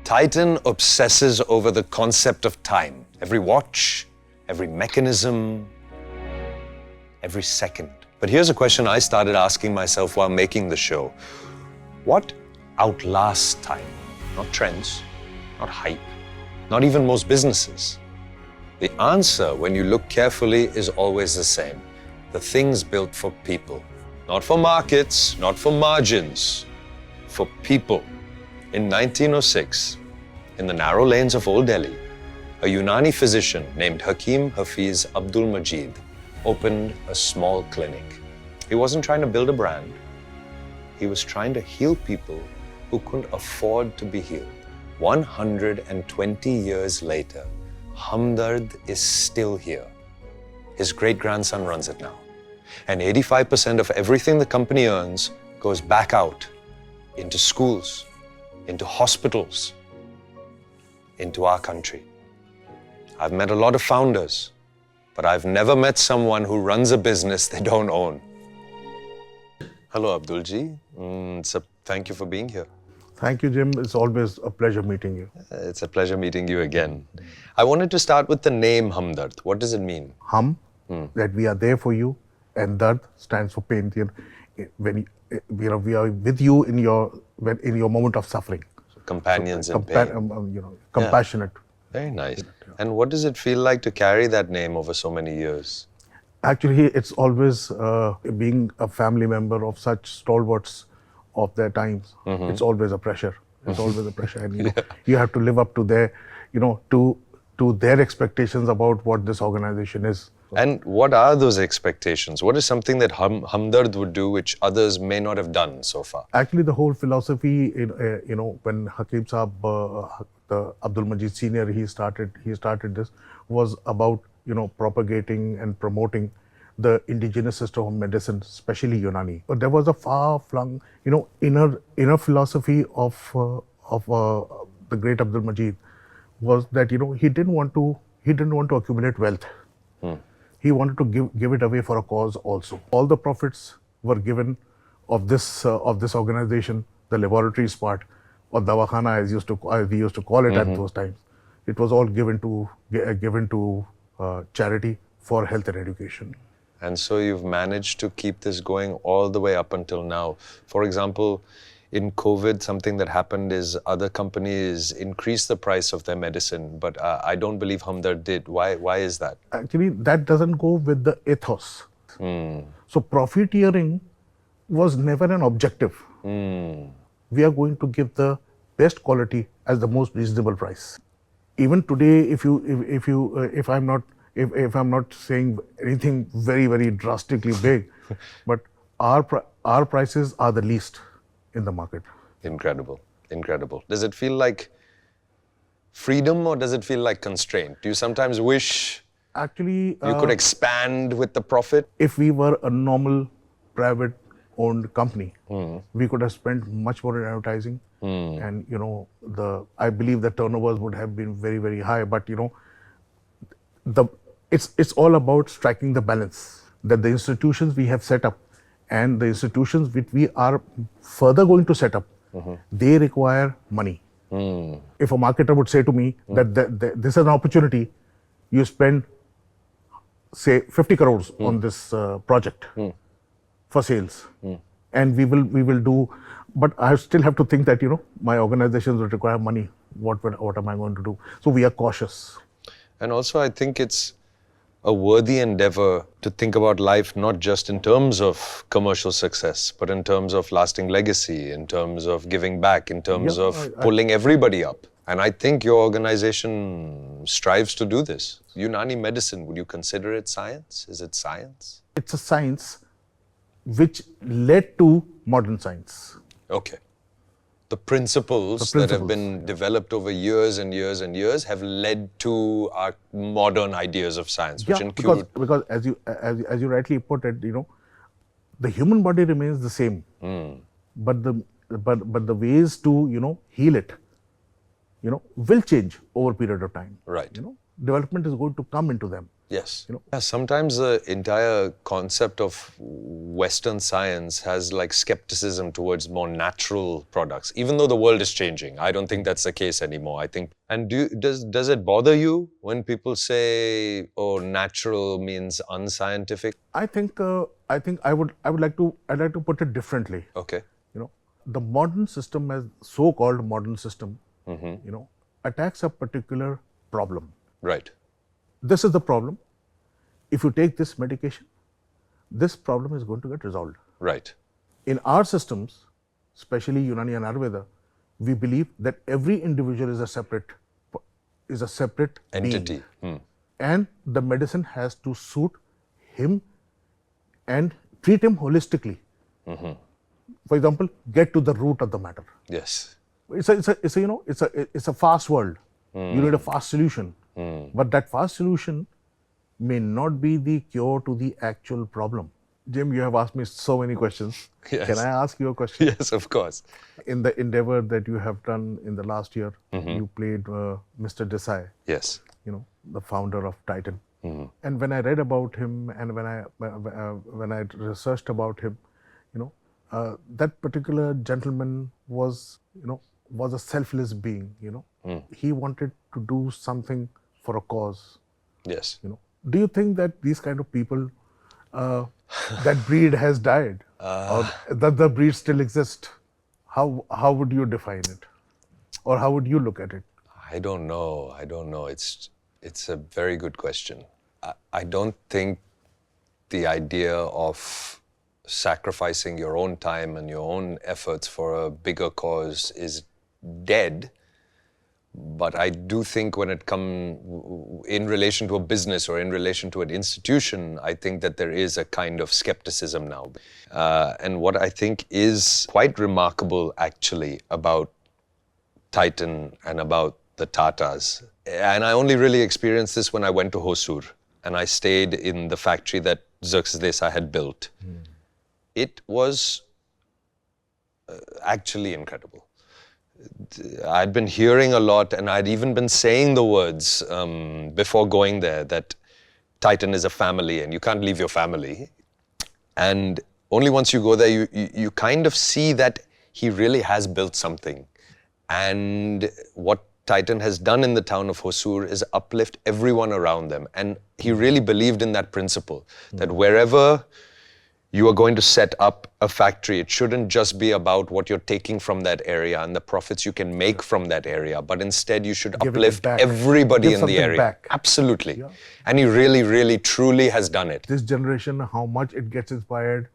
Titan obsesses over the concept of time. Every watch, every mechanism, every second. But here's a question I started asking myself while making the show. What outlasts time? Not trends, not hype, not even most businesses. The answer, when you look carefully, is always the same. The things built for people. Not for markets, not for margins, for people. In 1906, in the narrow lanes of Old Delhi, a Unani physician named Hakim Hafiz Abdul Majid opened a small clinic. He wasn't trying to build a brand. He was trying to heal people who couldn't afford to be healed. 120 years later, Hamdard is still here. His great-grandson runs it now. And 85% of everything the company earns goes back out into schools, into hospitals, into our country. I've met a lot of founders, but I've never met someone who runs a business they don't own. Hello, Abdulji. Thank you for being here. Thank you, Jim. It's always a pleasure meeting you. It's a pleasure meeting you again. I wanted to start with the name Hamdard. What does it mean? That we are there for you, and Dard stands for pain. When we are with you in your moment of suffering. So companions in pain. Compassionate. Yeah. Very nice. And what does it feel like to carry that name over so many years? Actually, it's always being a family member of such stalwarts of their times. It's always a pressure. It's always a pressure, and you have to live up to their, to their expectations about what this organization is. And what are those expectations? What is something that Hamdard would do which others may not have done so far? Actually, the whole philosophy, when Hakim Saab, the Abdul Majid Senior, he started this, was about propagating and promoting the indigenous system of medicine, especially Unani. But there was a far-flung, inner philosophy of the great Abdul Majid was that he didn't want to accumulate wealth. He wanted to give it away for a cause also. All the profits were given of this organization, the laboratories part, or Dawakhana as we used to call it at those times. It was all given to charity for health and education. And so you've managed to keep this going all the way up until now. For example, in COVID, something that happened is other companies increased the price of their medicine, but I don't believe Hamdard did. Why is that? Actually, that doesn't go with the ethos. So profiteering was never an objective. We are going to give the best quality at the most reasonable price. Even today, if I'm not saying anything very, very drastically big, but our prices are the least in the market. Incredible, incredible. Does it feel like freedom or does it feel like constraint? Do you sometimes wish actually you could expand with the profit? If we were a normal private-owned company, we could have spent much more in advertising, and I believe the turnovers would have been very, very high. But it's all about striking the balance that the institutions we have set up and the institutions which we are further going to set up, they require money. If a marketer would say to me that this is an opportunity, you spend, say, 50 crores on this project for sales, and we will do, but I still have to think that, my organizations will require money. What am I going to do? So we are cautious. And also, I think it's a worthy endeavor to think about life not just in terms of commercial success, but in terms of lasting legacy, in terms of giving back, in terms of pulling everybody up. And I think your organization strives to do this. Unani medicine, would you consider it science? Is it science? It's a science which led to modern science. Okay. The principles that have been developed over years and years and years have led to our modern ideas of science, which include... Because as you rightly put it, the human body remains the same, but the ways to heal it, will change over a period of time. Right. Development is going to come into them. Yes. You know? Yeah, sometimes the entire concept of Western science has like skepticism towards more natural products, even though the world is changing. I don't think that's the case anymore. I think, and does it bother you when people say, "Oh, natural means unscientific"? I think I'd like to put it differently. Okay. You know, the modern system, as so-called modern system, you know, attacks a particular problem. Right. This is the problem. If you take this medication, this problem is going to get resolved. Right. In our systems, especially Unani and Ayurveda, we believe that every individual is a separate Entity. being, and the medicine has to suit him and treat him holistically. For example, get to the root of the matter. Yes. It's a fast world. You need a fast solution, but that fast solution may not be the cure to the actual problem. Jim, you have asked me so many questions. Yes. Can I ask you a question? Yes, of course. In the endeavor that you have done in the last year, you played Mr. Desai, Yes. you know, the founder of Titan. And when I read about him and when I researched about him, you know, that particular gentleman was a selfless being. You know, he wanted to do something for a cause. Yes. You know, do you think that these kind of people, that breed has died, or that the breed still exists? How would you define it, or how would you look at it? I don't know. It's a very good question. I don't think the idea of sacrificing your own time and your own efforts for a bigger cause is dead. But I do think when it comes in relation to a business or in relation to an institution, I think that there is a kind of skepticism now. And what I think is quite remarkable actually about Titan and about the Tatas, and I only really experienced this when I went to Hosur and I stayed in the factory that Xerxes Desai had built. It was actually incredible. I'd been hearing a lot, and I'd even been saying the words before going there, that Titan is a family and you can't leave your family. And only once you go there, you kind of see that he really has built something. And what Titan has done in the town of Hosur is uplift everyone around them. And he really believed in that principle, that wherever you are going to set up a factory, it shouldn't just be about what you're taking from that area and the profits you can make from that area, but instead you should uplift everybody in the area. Back. Absolutely. Yeah. And he really, really, truly has done it. This generation, how much it gets inspired,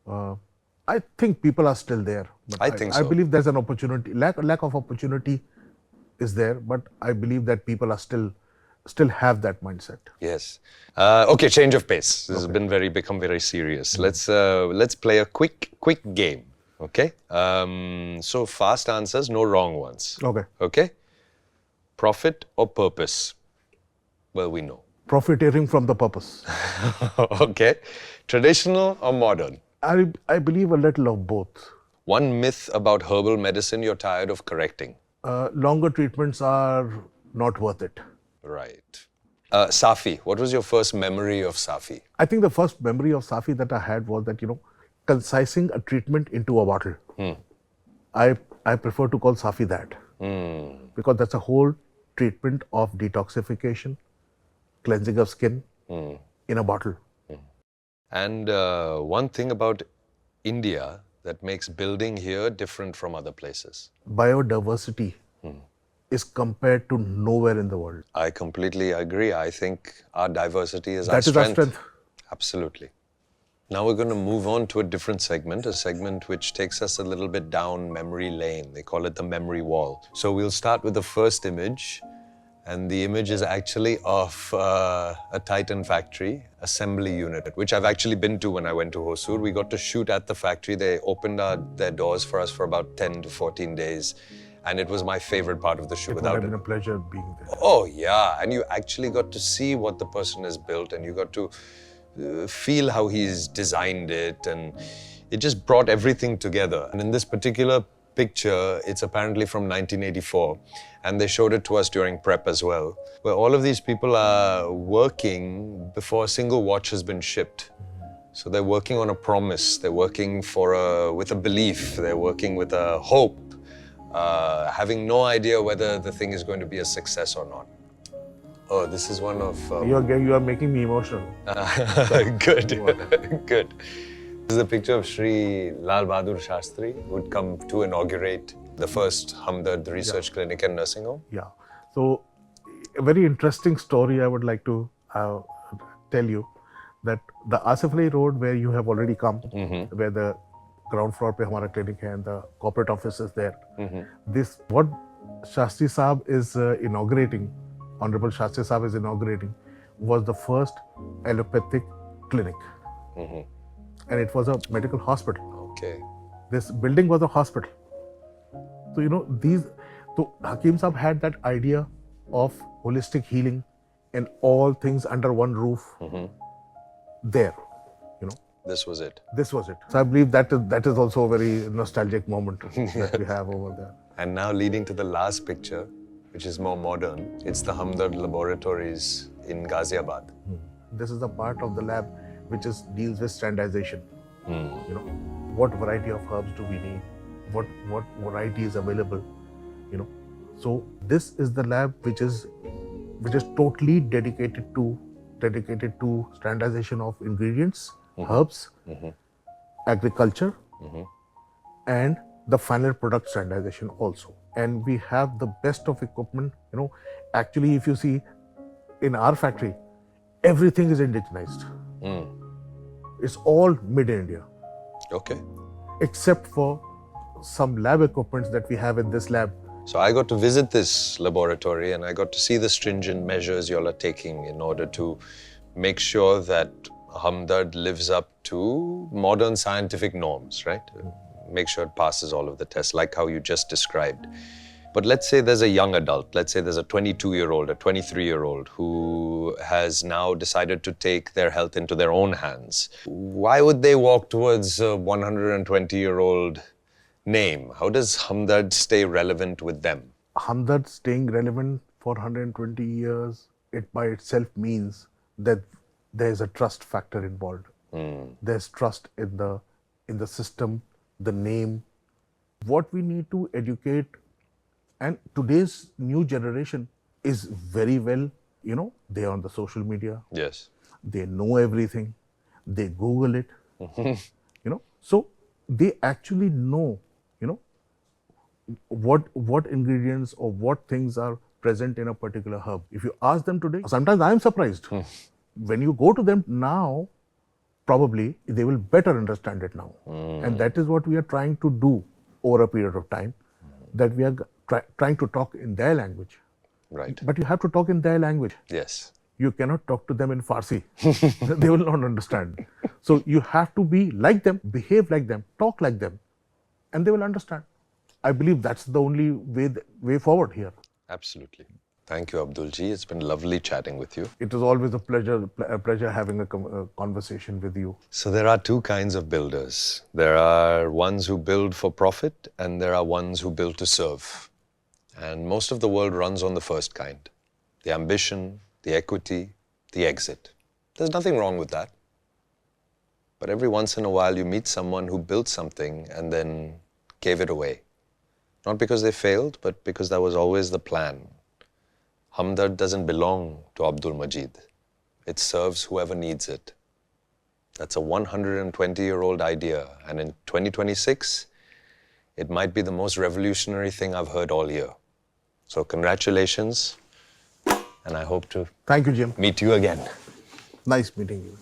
I think people are still there. But I think so. I believe there's an opportunity, lack of opportunity is there, but I believe that people are still have that mindset. Yes. Okay, change of pace. This has become very serious. Let's play a quick game. Okay. So fast answers, no wrong ones. Okay. Okay. Profit or purpose? Well, we know. Profiteering from the purpose. Okay. Traditional or modern? I believe a little of both. One myth about herbal medicine you're tired of correcting? Longer treatments are not worth it. Right. Safi, what was your first memory of Safi? I think the first memory of Safi that I had was that, concising a treatment into a bottle. I prefer to call Safi that. Because that's a whole treatment of detoxification, cleansing of skin in a bottle. And one thing about India that makes building here different from other places? Biodiversity is compared to nowhere in the world. I completely agree. I think our diversity is our strength. That is our strength. Absolutely. Now we're going to move on to a different segment, a segment which takes us a little bit down memory lane. They call it the memory wall. So we'll start with the first image. And the image is actually of a Titan factory assembly unit, which I've actually been to when I went to Hosur. We got to shoot at the factory. They opened their doors for us for about 10 to 14 days. And it was my favorite part of the shoot. It would have been a pleasure being there. Oh, yeah. And you actually got to see what the person has built, and you got to feel how he's designed it. And it just brought everything together. And in this particular picture. It's apparently from 1984, and they showed it to us during prep as well, where all of these people are working before a single watch has been shipped. So they're working on a promise, they're working with a belief, they're working with a hope, having no idea whether the thing is going to be a success or not. Oh, this is one of... You are making me emotional. Good, good. This is a picture of Sri Lal Bahadur Shastri, who'd come to inaugurate the first Hamdard Research Clinic and Nursing Home. Yeah. So, a very interesting story I would like to tell you, that the Asif Ali Road, where you have already come, where the ground floor pe hamara clinic hai and the corporate office is there. This, what Shastri Saab is inaugurating, Honorable Shastri Saab is inaugurating, was the first allopathic clinic. And it was a medical hospital. Okay. This building was a hospital. So, you know, so Hakim Saab had that idea of holistic healing and all things under one roof there, you know. This was it. This was it. So I believe that is also a very nostalgic moment that we have over there. And now leading to the last picture, which is more modern, it's the Hamdard Laboratories in Ghaziabad. This is the part of the lab which deals with standardization. You know, what variety of herbs do we need? What variety is available? You know, so this is the lab which is totally dedicated to standardization of ingredients, herbs, agriculture, and the final product standardization also. And we have the best of equipment. You know, actually, if you see in our factory, everything is indigenized. It's all made in India. Okay. Except for some lab equipments that we have in this lab. So I got to visit this laboratory and I got to see the stringent measures you all are taking in order to make sure that Hamdard lives up to modern scientific norms, right? Make sure it passes all of the tests, like how you just described. But let's say there's a young adult, let's say there's a 22-year-old, a 23-year-old who has now decided to take their health into their own hands. Why would they walk towards a 120-year-old name? How does Hamdard stay relevant with them? Hamdard staying relevant for 120 years, it by itself means that there's a trust factor involved. There's trust in the system, the name. What we need to educate, and today's new generation is very well, you know, they're on the social media. Yes. They know everything. They Google it. You know, so they actually know, you know, what ingredients or what things are present in a particular herb. If you ask them today, sometimes I am surprised. When you go to them now, probably they will better understand it now. And that is what we are trying to do over a period of time, that we are trying to talk in their language. Right. But you have to talk in their language. Yes. You cannot talk to them in Farsi. They will not understand. So you have to be like them, behave like them, talk like them, and they will understand. I believe that's the only way forward here. Absolutely. Thank you, Abdulji. It's been lovely chatting with you. It is always a pleasure having a conversation with you. So there are two kinds of builders. There are ones who build for profit and there are ones who build to serve. And most of the world runs on the first kind. The ambition, the equity, the exit. There's nothing wrong with that. But every once in a while you meet someone who built something and then gave it away. Not because they failed, but because that was always the plan. Hamdard doesn't belong to Abdul Majid. It serves whoever needs it. That's a 120-year-old idea. And in 2026, it might be the most revolutionary thing I've heard all year. So congratulations. And I hope to Thank you, Jim. meet you again. Nice meeting you.